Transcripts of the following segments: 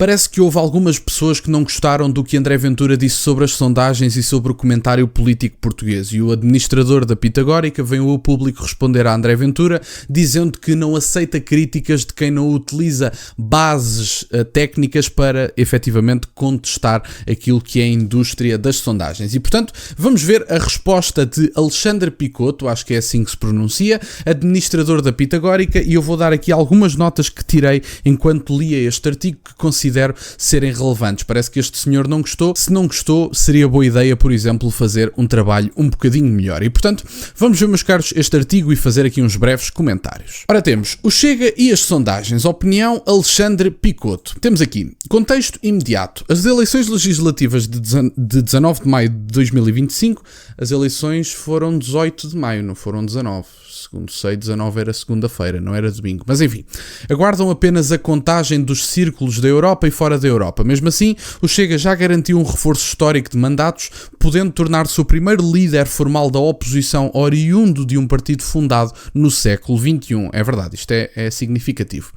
Parece que houve algumas pessoas que não gostaram do que André Ventura disse sobre as sondagens e sobre o comentário político português, e o administrador da Pitagórica veio ao público responder a André Ventura dizendo que não aceita críticas de quem não utiliza bases técnicas para efetivamente contestar aquilo que é a indústria das sondagens. E portanto vamos ver a resposta de Alexandre Picotto, acho que é assim que se pronuncia, administrador da Pitagórica, e eu vou dar aqui algumas notas que tirei enquanto lia este artigo que considero serem relevantes. Parece que este senhor não gostou. Se não gostou, seria boa ideia, por exemplo, fazer um trabalho um bocadinho melhor. E, portanto, vamos ver, meus caros, este artigo e fazer aqui uns breves comentários. Ora, temos o Chega e as sondagens. Opinião, Alexandre Picotto. Temos aqui, contexto imediato. As eleições legislativas de 19 de maio de 2025, as eleições foram 18 de maio, não foram 19. Segundo sei, 19 era segunda-feira, não era domingo. Mas enfim, aguardam apenas a contagem dos círculos da Europa e fora da Europa. Mesmo assim, o Chega já garantiu um reforço histórico de mandatos, podendo tornar-se o primeiro líder formal da oposição oriundo de um partido fundado no século XXI. É verdade, isto é significativo.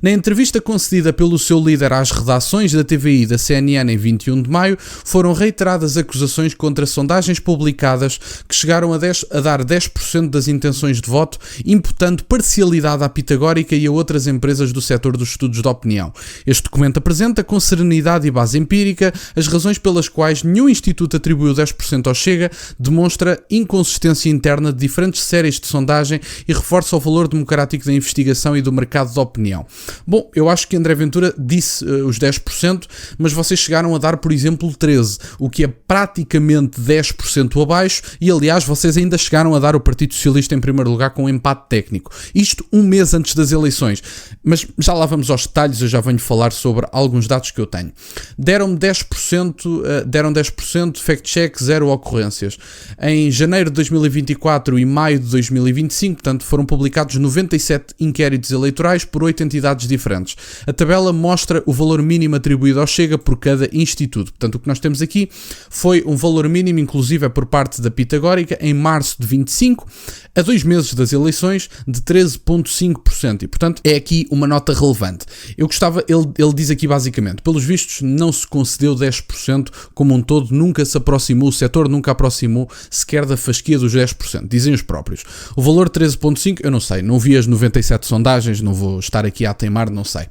Na entrevista concedida pelo seu líder às redações da TVI e da CNN em 21 de maio, foram reiteradas acusações contra sondagens publicadas que chegaram a dar 10% das intenções de voto, imputando parcialidade à Pitagórica e a outras empresas do setor dos estudos de opinião. Este documento apresenta, com serenidade e base empírica, as razões pelas quais nenhum instituto atribuiu 10% ao Chega, demonstra inconsistência interna de diferentes séries de sondagem e reforça o valor democrático da investigação e do mercado de opinião. Bom, eu acho que André Ventura disse os 10%, mas vocês chegaram a dar, por exemplo, 13%, o que é praticamente 10% abaixo, e aliás, vocês ainda chegaram a dar o Partido Socialista em primeiro lugar com um empate técnico. Isto um mês antes das eleições. Mas já lá vamos aos detalhes, eu já venho falar sobre alguns dados que eu tenho. Deram 10%, fact-check, 0 ocorrências. Em janeiro de 2024 e maio de 2025, portanto, foram publicados 97 inquéritos eleitorais por 8 entidades diferentes. A tabela mostra o valor mínimo atribuído ao Chega por cada instituto. Portanto, o que nós temos aqui foi um valor mínimo, inclusive por parte da Pitagórica, em março de 25, a 2 meses das eleições, de 13,5%. E, portanto, é aqui uma nota relevante. Eu gostava, ele diz aqui basicamente, pelos vistos, não se concedeu 10% como um todo, nunca se aproximou, o setor nunca aproximou sequer da fasquia dos 10%, dizem os próprios. O valor 13,5%, eu não sei, não vi as 97 sondagens, não vou estar aqui a teimar, não sei.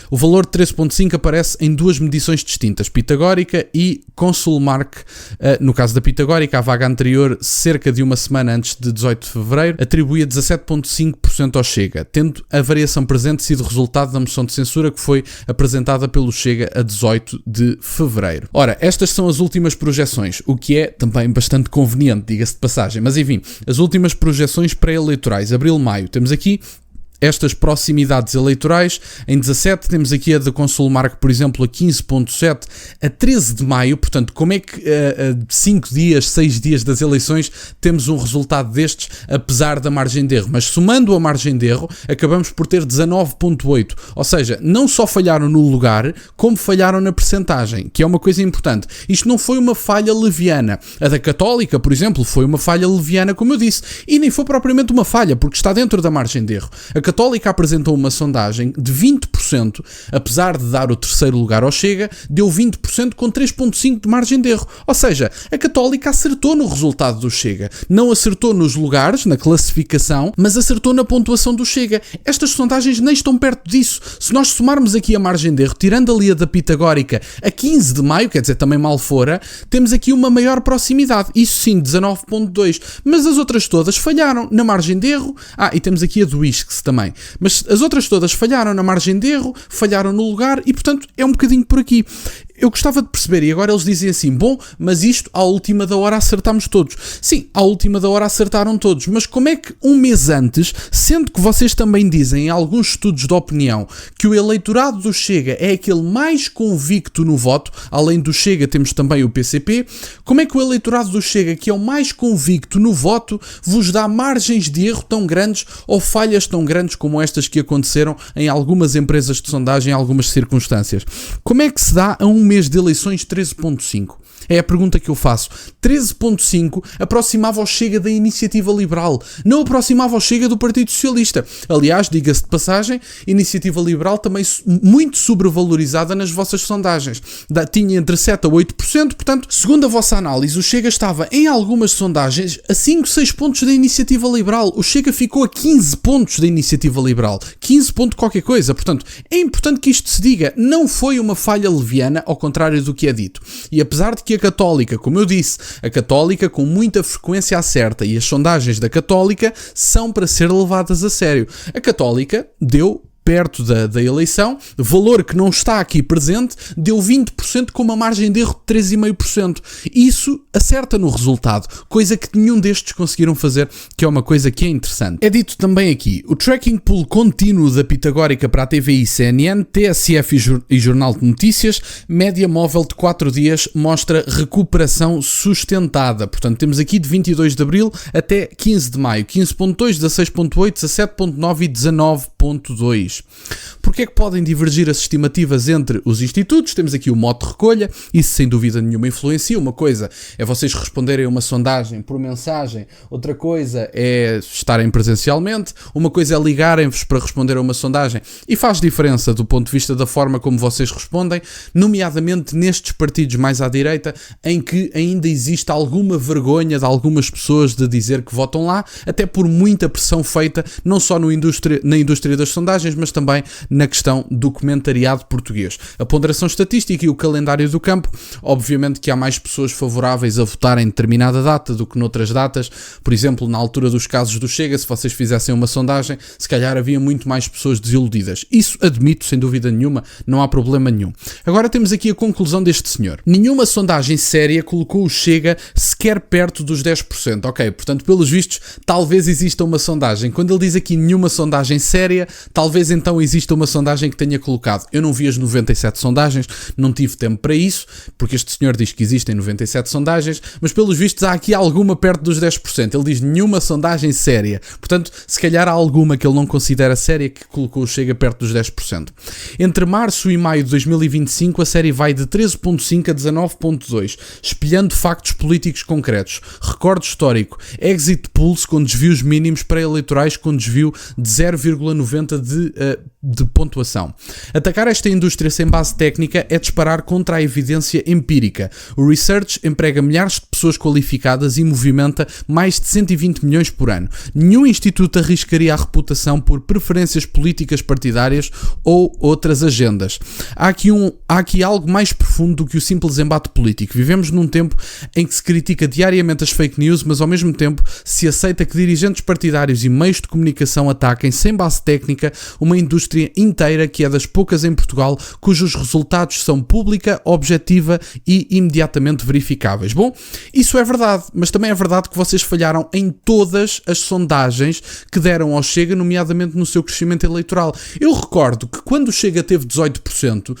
O valor 13,5% aparece em duas medições distintas, Pitagórica e Consulmark. No caso da Pitagórica, a vaga anterior, cerca de uma semana antes de 18 de fevereiro, atribuía 17,5% ao Chega, tendo a variação presente sido resultado da moção de censura que foi apresentada pelo Chega a 18 de fevereiro. Ora, estas são as últimas projeções, o que é também bastante conveniente, diga-se de passagem, mas enfim, as últimas projeções pré-eleitorais, abril-maio, temos aqui estas proximidades eleitorais. Em 17 temos aqui a da Consulmark, por exemplo, a 15,7 a 13 de maio, portanto, como é que a 5 dias, 6 dias das eleições temos um resultado destes, apesar da margem de erro? Mas somando a margem de erro, acabamos por ter 19,8, ou seja, não só falharam no lugar, como falharam na percentagem, que é uma coisa importante. Isto não foi uma falha leviana. A da Católica, por exemplo, foi uma falha leviana, como eu disse, e nem foi propriamente uma falha, porque está dentro da margem de erro. A Católica apresentou uma sondagem de 20%, apesar de dar o terceiro lugar ao Chega, deu 20% com 3,5% de margem de erro. Ou seja, a Católica acertou no resultado do Chega. Não acertou nos lugares, na classificação, mas acertou na pontuação do Chega. Estas sondagens nem estão perto disso. Se nós somarmos aqui a margem de erro, tirando ali a da Pitagórica a 15 de maio, quer dizer, também mal fora, temos aqui uma maior proximidade. Isso sim, 19,2%. Mas as outras todas falharam na margem de erro. E temos aqui a do ISCS também. Mas as outras todas falharam na margem de erro, falharam no lugar e, portanto, é um bocadinho por aqui. Eu gostava de perceber, e agora eles dizem assim, bom, mas isto à última da hora acertámos todos. Sim, à última da hora acertaram todos, mas como é que um mês antes, sendo que vocês também dizem em alguns estudos de opinião que o eleitorado do Chega é aquele mais convicto no voto, além do Chega temos também o PCP, como é que o eleitorado do Chega, que é o mais convicto no voto, vos dá margens de erro tão grandes ou falhas tão grandes como estas que aconteceram em algumas empresas de sondagem, em algumas circunstâncias? Como é que se dá a um mês de eleições 13,5. É a pergunta que eu faço. 13,5 aproximava o Chega da Iniciativa Liberal, não aproximava o Chega do Partido Socialista. Aliás, diga-se de passagem, Iniciativa Liberal também muito sobrevalorizada nas vossas sondagens. Tinha entre 7% a 8%, portanto, segundo a vossa análise, o Chega estava em algumas sondagens a 5, 6 pontos da Iniciativa Liberal. O Chega ficou a 15 pontos da Iniciativa Liberal. 15 pontos qualquer coisa. Portanto, é importante que isto se diga. Não foi uma falha leviana, ao contrário do que é dito. E apesar de que a Católica, como eu disse, a Católica com muita frequência acerta e as sondagens da Católica são para ser levadas a sério. A Católica deu, perto da eleição, valor que não está aqui presente, deu 20% com uma margem de erro de 3,5%. Isso acerta no resultado, coisa que nenhum destes conseguiram fazer, que é uma coisa que é interessante. É dito também aqui, o tracking pool contínuo da Pitagórica para a TVI e CNN, TSF e Jornal de Notícias, média móvel de 4 dias, mostra recuperação sustentada. Portanto, temos aqui de 22 de Abril até 15 de Maio, 15.2, 16.8, 17.9 e 19.2. Porque é que podem divergir as estimativas entre os institutos? Temos aqui o modo de recolha, isso sem dúvida nenhuma influencia. Uma coisa é vocês responderem a uma sondagem por mensagem, outra coisa é estarem presencialmente, uma coisa é ligarem-vos para responder a uma sondagem e faz diferença do ponto de vista da forma como vocês respondem, nomeadamente nestes partidos mais à direita, em que ainda existe alguma vergonha de algumas pessoas de dizer que votam lá, até por muita pressão feita, não só na indústria das sondagens, mas também na questão do comentariado português. A ponderação estatística e o calendário do campo, obviamente que há mais pessoas favoráveis a votar em determinada data do que noutras datas. Por exemplo, na altura dos casos do Chega, se vocês fizessem uma sondagem, se calhar havia muito mais pessoas desiludidas. Isso admito, sem dúvida nenhuma, não há problema nenhum. Agora temos aqui a conclusão deste senhor. Nenhuma sondagem séria colocou o Chega sequer perto dos 10%. Ok, portanto, pelos vistos, talvez exista uma sondagem. Quando ele diz aqui nenhuma sondagem séria, talvez então exista uma sondagem que tenha colocado. Eu não vi as 97 sondagens, não tive tempo para isso, porque este senhor diz que existem 97 sondagens, mas pelos vistos há aqui alguma perto dos 10%. Ele diz nenhuma sondagem séria. Portanto, se calhar há alguma que ele não considera séria que colocou o Chega perto dos 10%. Entre março e maio de 2025, a série vai de 13,5 a 19,2, espelhando factos políticos concretos. Recorde histórico. Exit polls com desvios mínimos pré-eleitorais com desvio de 0,90 de pontuação. Atacar esta indústria sem base técnica é disparar contra a evidência empírica. O research emprega milhares de pessoas qualificadas e movimenta mais de 120 milhões por ano. Nenhum instituto arriscaria a reputação por preferências políticas partidárias ou outras agendas. Há aqui algo mais profundo do que o simples embate político. Vivemos num tempo em que se critica diariamente as fake news, mas ao mesmo tempo se aceita que dirigentes partidários e meios de comunicação ataquem sem base técnica uma indústria inteira que é das poucas em Portugal cujos resultados são pública, objetiva e imediatamente verificáveis. Bom, isso é verdade, mas também é verdade que vocês falharam em todas as sondagens que deram ao Chega, nomeadamente no seu crescimento eleitoral. Eu recordo que quando o Chega teve 18%,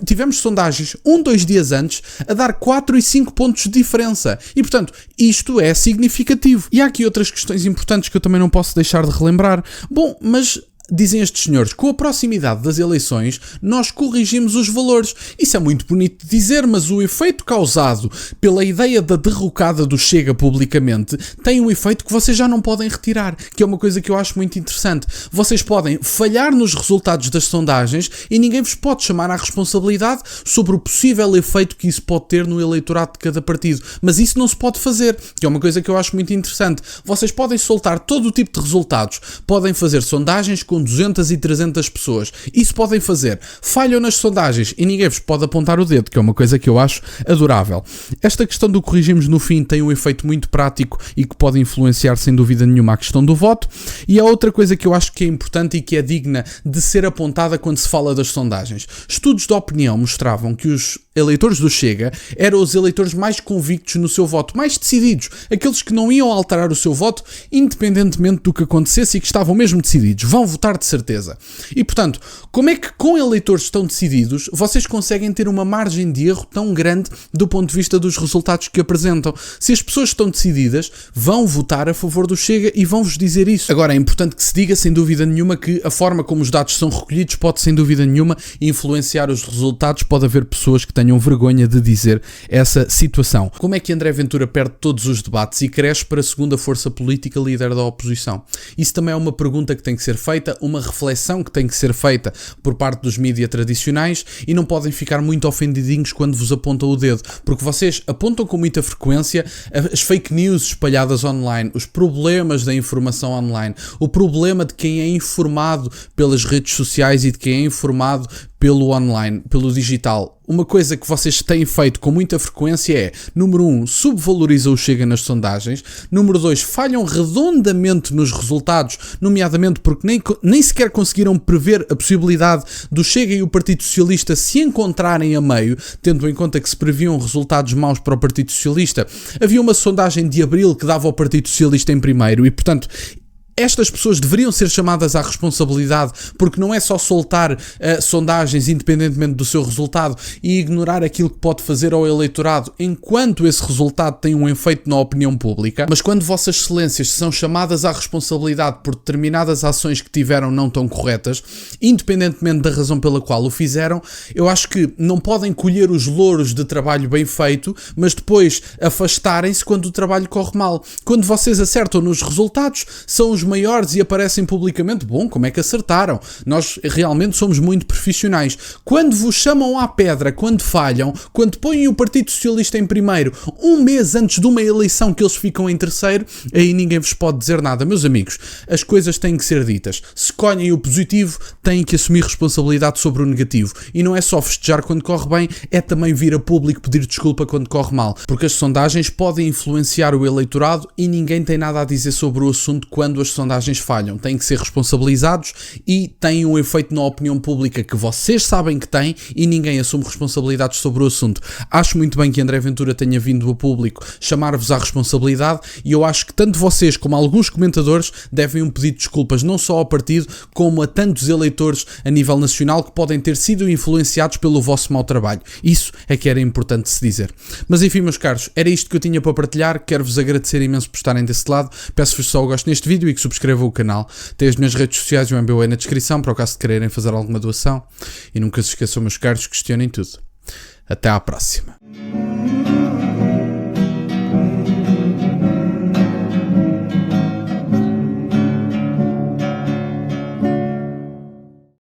tivemos sondagens 2 dias antes a dar 4 e 5 pontos de diferença. E, portanto, isto é significativo. E há aqui outras questões importantes que eu também não posso deixar de relembrar. Bom, mas dizem estes senhores, com a proximidade das eleições, nós corrigimos os valores. Isso é muito bonito de dizer, mas o efeito causado pela ideia da derrocada do Chega publicamente tem um efeito que vocês já não podem retirar, que é uma coisa que eu acho muito interessante. Vocês podem falhar nos resultados das sondagens e ninguém vos pode chamar à responsabilidade sobre o possível efeito que isso pode ter no eleitorado de cada partido. Mas isso não se pode fazer, que é uma coisa que eu acho muito interessante. Vocês podem soltar todo o tipo de resultados, podem fazer sondagens com 200 e 300 pessoas. Isso podem fazer. Falham nas sondagens e ninguém vos pode apontar o dedo, que é uma coisa que eu acho adorável. Esta questão do corrigimos no fim tem um efeito muito prático e que pode influenciar sem dúvida nenhuma a questão do voto. E há outra coisa que eu acho que é importante e que é digna de ser apontada quando se fala das sondagens. Estudos de opinião mostravam que os eleitores do Chega eram os eleitores mais convictos no seu voto, mais decididos, aqueles que não iam alterar o seu voto independentemente do que acontecesse e que estavam mesmo decididos, vão votar de certeza. E portanto, como é que com eleitores tão decididos vocês conseguem ter uma margem de erro tão grande do ponto de vista dos resultados que apresentam? Se as pessoas estão decididas, vão votar a favor do Chega e vão-vos dizer isso. Agora, é importante que se diga sem dúvida nenhuma que a forma como os dados são recolhidos pode sem dúvida nenhuma influenciar os resultados, pode haver pessoas que tenham tenham vergonha de dizer essa situação. Como é que André Ventura perde todos os debates e cresce para a segunda força política líder da oposição? Isso também é uma pergunta que tem que ser feita, uma reflexão que tem que ser feita por parte dos mídias tradicionais, e não podem ficar muito ofendidinhos quando vos apontam o dedo, porque vocês apontam com muita frequência as fake news espalhadas online, os problemas da informação online, o problema de quem é informado pelas redes sociais e de quem é informado pelo online, pelo digital. Uma coisa que vocês têm feito com muita frequência é, número 1, subvalorizam o Chega nas sondagens, número 2, falham redondamente nos resultados, nomeadamente porque nem sequer conseguiram prever a possibilidade do Chega e o Partido Socialista se encontrarem a meio, tendo em conta que se previam resultados maus para o Partido Socialista. Havia uma sondagem de abril que dava ao Partido Socialista em primeiro e, portanto, estas pessoas deveriam ser chamadas à responsabilidade, porque não é só soltar sondagens independentemente do seu resultado e ignorar aquilo que pode fazer ao eleitorado enquanto esse resultado tem um efeito na opinião pública, mas quando vossas excelências são chamadas à responsabilidade por determinadas ações que tiveram não tão corretas, independentemente da razão pela qual o fizeram, eu acho que não podem colher os louros de trabalho bem feito, mas depois afastarem-se quando o trabalho corre mal. Quando vocês acertam nos resultados, são os maiores e aparecem publicamente. Bom, como é que acertaram? Nós realmente somos muito profissionais. Quando vos chamam à pedra, quando falham, quando põem o Partido Socialista em primeiro, um mês antes de uma eleição que eles ficam em terceiro, aí ninguém vos pode dizer nada. Meus amigos, as coisas têm que ser ditas. Se escolhem o positivo, têm que assumir responsabilidade sobre o negativo. E não é só festejar quando corre bem, é também vir a público pedir desculpa quando corre mal. Porque as sondagens podem influenciar o eleitorado e ninguém tem nada a dizer sobre o assunto quando as sondagens falham. Têm que ser responsabilizados e têm um efeito na opinião pública que vocês sabem que têm e ninguém assume responsabilidades sobre o assunto. Acho muito bem que André Ventura tenha vindo a público chamar-vos à responsabilidade e eu acho que tanto vocês como alguns comentadores devem um pedido de desculpas não só ao partido como a tantos eleitores a nível nacional que podem ter sido influenciados pelo vosso mau trabalho. Isso é que era importante se dizer. Mas enfim, meus caros, era isto que eu tinha para partilhar. Quero-vos agradecer imenso por estarem desse lado. Peço-vos só o gosto neste vídeo e que subscrevam o canal. Tem as minhas redes sociais e o MBA na descrição para o caso de quererem fazer alguma doação. E nunca se esqueçam, meus caros, questionem tudo. Até à próxima.